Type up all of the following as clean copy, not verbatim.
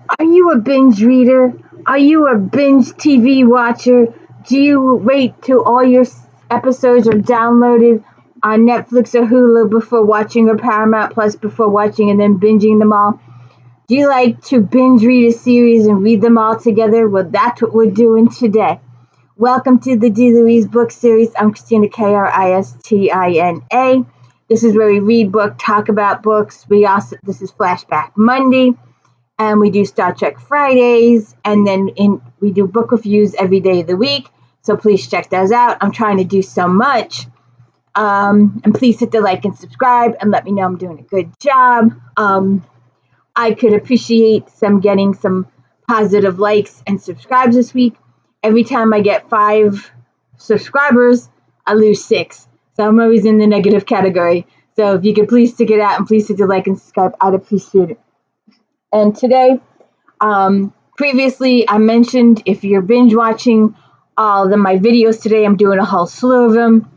Are you a binge reader? Are you a binge TV watcher? Do you wait till all your episodes are downloaded on Netflix or Hulu before watching, or Paramount Plus before watching, and then binging them all? Do you like to binge read a series and read them all together? Well, that's what we're doing today. Welcome to the D. Louise book series. I'm Christina, Kristina. This is where we read book, talk about books. This is Flashback Monday, and we do Star Trek Fridays, and then we do book reviews every day of the week. So please check those out. I'm trying to do so much. And please hit the like and subscribe and let me know I'm doing a good job. I could appreciate getting some positive likes and subscribes this week. Every time I get 5 subscribers, I lose 6. So I'm always in the negative category. So if you could please stick it out and please hit the like and subscribe, I'd appreciate it. And today, previously I mentioned if you're binge watching all my videos today, I'm doing a whole slew of them.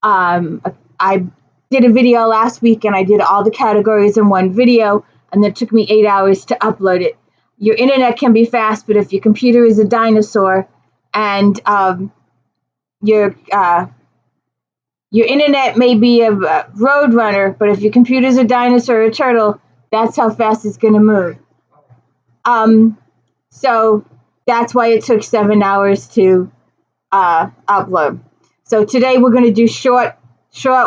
I did a video last week and I did all the categories in one video, and it took me 8 hours to upload it. Your internet can be fast, but if your computer is a dinosaur and your internet may be a road runner, but if your computer's a dinosaur or a turtle, that's how fast it's going to move. So that's why it took 7 hours to upload. So today we're going to do short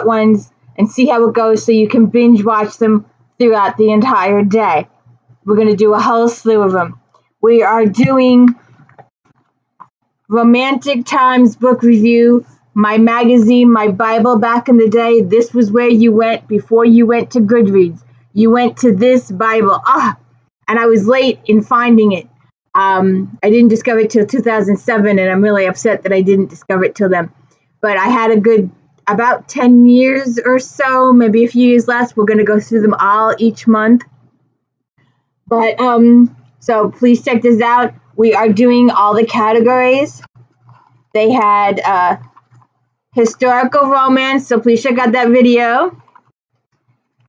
ones and see how it goes so you can binge watch them throughout the entire day. We're going to do a whole slew of them. We are doing Romantic Times book review, my magazine, my Bible back in the day. This was where you went before you went to Goodreads. You went to this Bible. And I was late in finding it. I didn't discover it till 2007, and I'm really upset that I didn't discover it till then. But I had a good about 10 years or so, maybe a few years less. We're going to go through them all each month. But so please check this out. We are doing all the categories. They had historical romance, so please check out that video.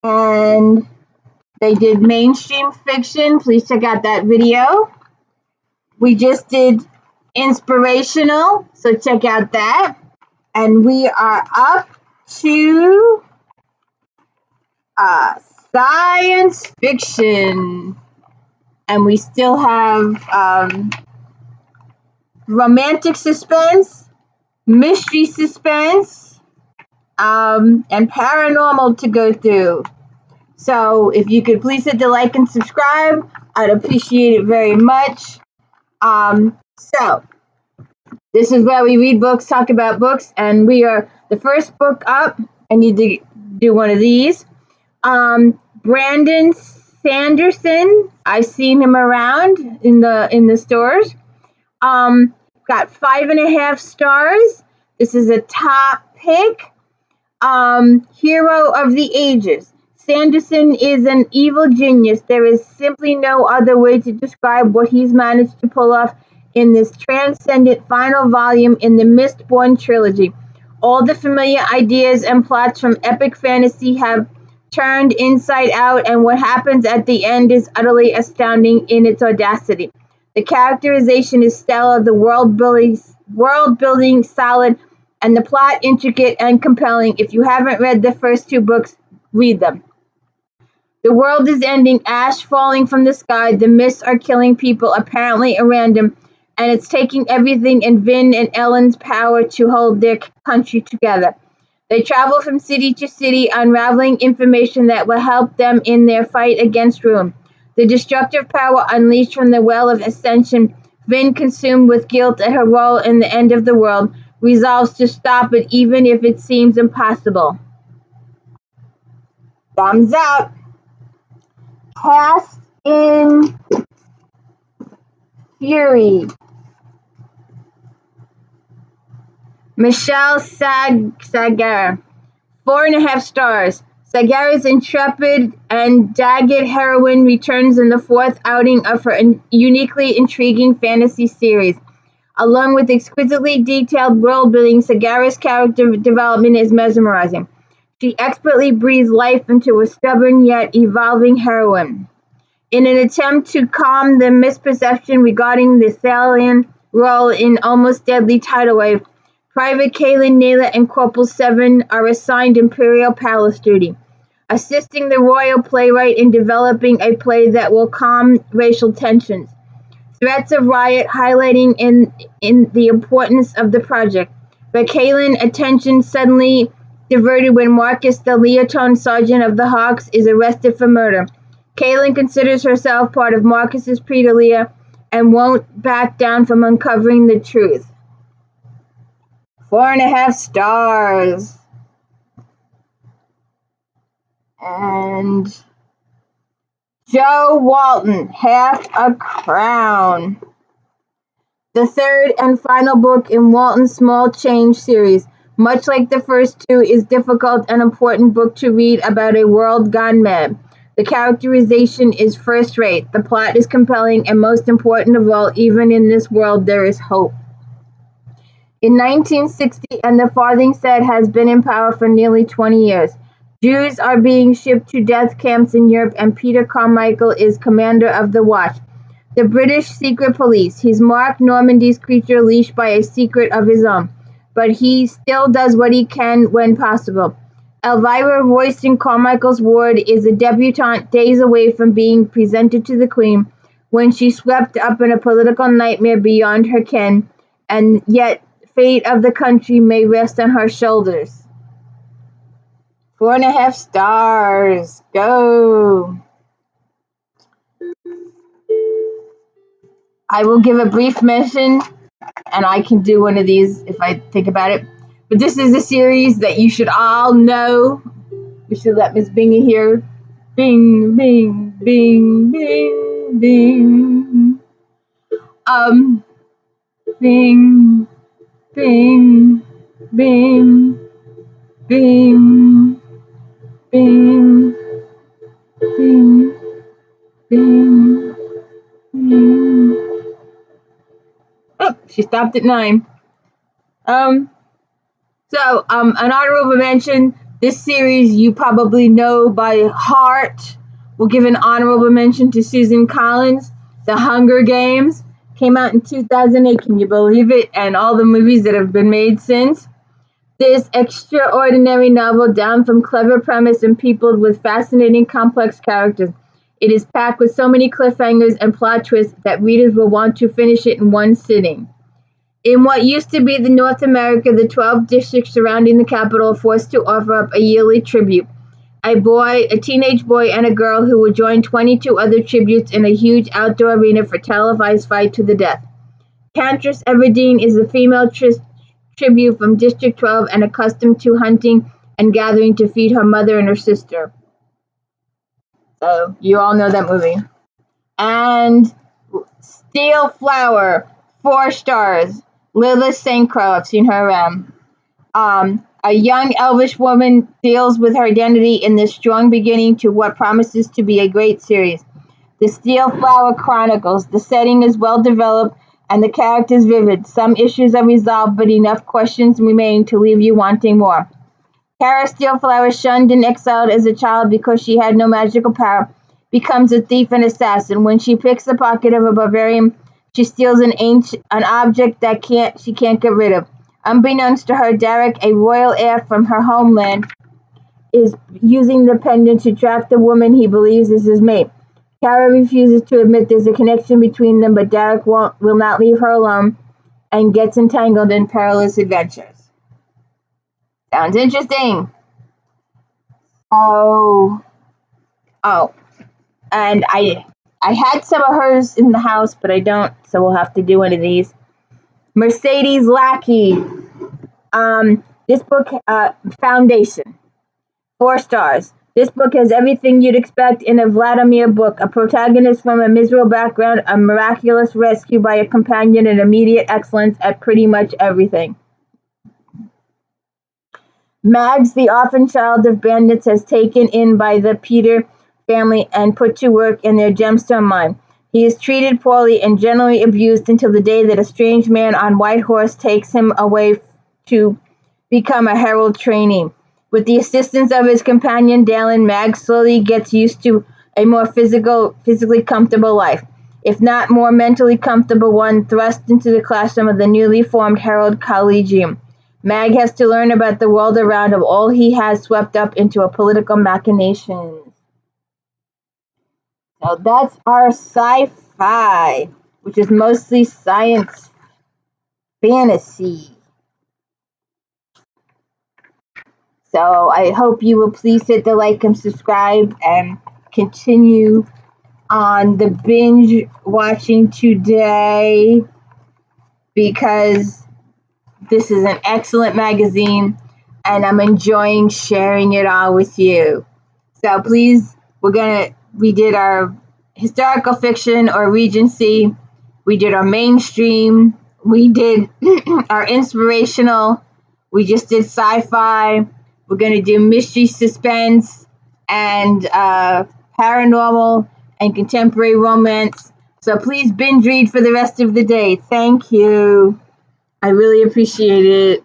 And they did mainstream fiction. Please check out that video. We just did inspirational, so check out that. And we are up to science fiction. And we still have romantic suspense, mystery suspense, and paranormal to go through. So if you could please hit the like and subscribe, I'd appreciate it very much. So this is where we read books, talk about books, and we are the first book up. I need to do one of these. Brandon Sanderson. I've seen him around in the stores. Got 5.5 stars. This is a top pick. Hero of the Ages. Sanderson is an evil genius. There is simply no other way to describe what he's managed to pull off in this transcendent final volume in the Mistborn trilogy. All the familiar ideas and plots from epic fantasy have turned inside out, and what happens at the end is utterly astounding in its audacity. The characterization is stellar, the world building solid, and the plot intricate and compelling. If you haven't read the first 2 books, read them. The world is ending, ash falling from the sky, the mists are killing people apparently at random, and it's taking everything in Vin and Ellen's power to hold their country together. They travel from city to city, unraveling information that will help them in their fight against Rome. The destructive power unleashed from the Well of Ascension, Vin, consumed with guilt at her role in the end of the world, resolves to stop it even if it seems impossible. Thumbs up. Cast in Fury. Michelle Sagara. 4.5 stars. Sagara's intrepid and dogged heroine returns in the 4th outing of her uniquely intriguing fantasy series. Along with exquisitely detailed world building, Sagara's character development is mesmerizing. She expertly breathes life into a stubborn yet evolving heroine. In an attempt to calm the misperception regarding the Thalian role in Almost Deadly Tidal Wave, Private Kaylin, Nayla, and Corporal Seven are assigned Imperial Palace duty, assisting the royal playwright in developing a play that will calm racial tensions. Threats of riot highlighting in the importance of the project, but Kaylin's attention suddenly diverted when Marcus, the Leoton sergeant of the Hawks, is arrested for murder. Kaylin considers herself part of Marcus's Predalia and won't back down from uncovering the truth. 4.5 stars. And Joe Walton, Half a Crown. The third and final book in Walton's Small Change series, much like the first two, is difficult and important book to read about a world gone mad. The characterization is first-rate, the plot is compelling, and most important of all, even in this world there is hope. In 1960, and the Farthingstead has been in power for nearly 20 years. Jews are being shipped to death camps in Europe, and Peter Carmichael is commander of the Watch, the British secret police. He's Mark Normandy's creature leashed by a secret of his own, but he still does what he can when possible. Elvira, voiced in Carmichael's ward, is a debutante days away from being presented to the Queen when she's swept up in a political nightmare beyond her ken, and yet fate of the country may rest on her shoulders. 4.5 stars. Go. I will give a brief mention, and I can do one of these if I think about it. But this is a series that you should all know. We should let Miss Bingy hear. Bing, bing, bing, bing, bing. Bing, bing, bing, bing, bing, bing, bing, bing. Oh, she stopped at 9. An honorable mention. This series you probably know by heart. We'll give an honorable mention to Susan Collins. The Hunger Games came out in 2008. Can you believe it? And all the movies that have been made since. This extraordinary novel, down from clever premise and peopled with fascinating, complex characters. It is packed with so many cliffhangers and plot twists that readers will want to finish it in one sitting. In what used to be the North America, the 12 districts surrounding the capital are forced to offer up a yearly tribute. A teenage boy, and a girl who will join 22 other tributes in a huge outdoor arena for televised fight to the death. Cantress Everdeen is a female tribute from District 12 and accustomed to hunting and gathering to feed her mother and her sister. So, you all know that movie. And STEELFLOWER, 4 stars. Lilith St. Croix, I've seen her around. A young elvish woman deals with her identity in this strong beginning to what promises to be a great series. The STEELFLOWER Chronicles. The setting is well developed and the characters vivid. Some issues are resolved, but enough questions remain to leave you wanting more. Kara STEELFLOWER, shunned and exiled as a child because she had no magical power, becomes a thief and assassin. When she picks the pocket of a barbarian, she steals an object that she can't get rid of. Unbeknownst to her, Derek, a royal heir from her homeland, is using the pendant to trap the woman he believes is his mate. Kara refuses to admit there's a connection between them, but Derek will not leave her alone and gets entangled in perilous adventures. Sounds interesting. And I had some of hers in the house, but I don't, so we'll have to do one of these. Mercedes Lackey. This book, Foundation. 4 stars. This book has everything you'd expect in a Vladimir book. A protagonist from a miserable background, a miraculous rescue by a companion, and immediate excellence at pretty much everything. Mags, the orphan child of bandits, is taken in by the Peter family and put to work in their gemstone mine. He is treated poorly and generally abused until the day that a strange man on white horse takes him away to become a herald trainee. With the assistance of his companion Dallin, Mag slowly gets used to a more physically comfortable life, if not more mentally comfortable one, thrust into the classroom of the newly formed Herald Collegium. Mag has to learn about the world around him, all he has swept up into a political machinations. So that's our sci-fi, which is mostly science fantasy. So I hope you will please hit the like and subscribe and continue on the binge watching today, because this is an excellent magazine and I'm enjoying sharing it all with you. So please, we did our historical fiction or Regency, we did our mainstream, we did our inspirational, we just did sci-fi, we're going to do mystery, suspense, and paranormal and contemporary romance. So please binge read for the rest of the day. Thank you. I really appreciate it.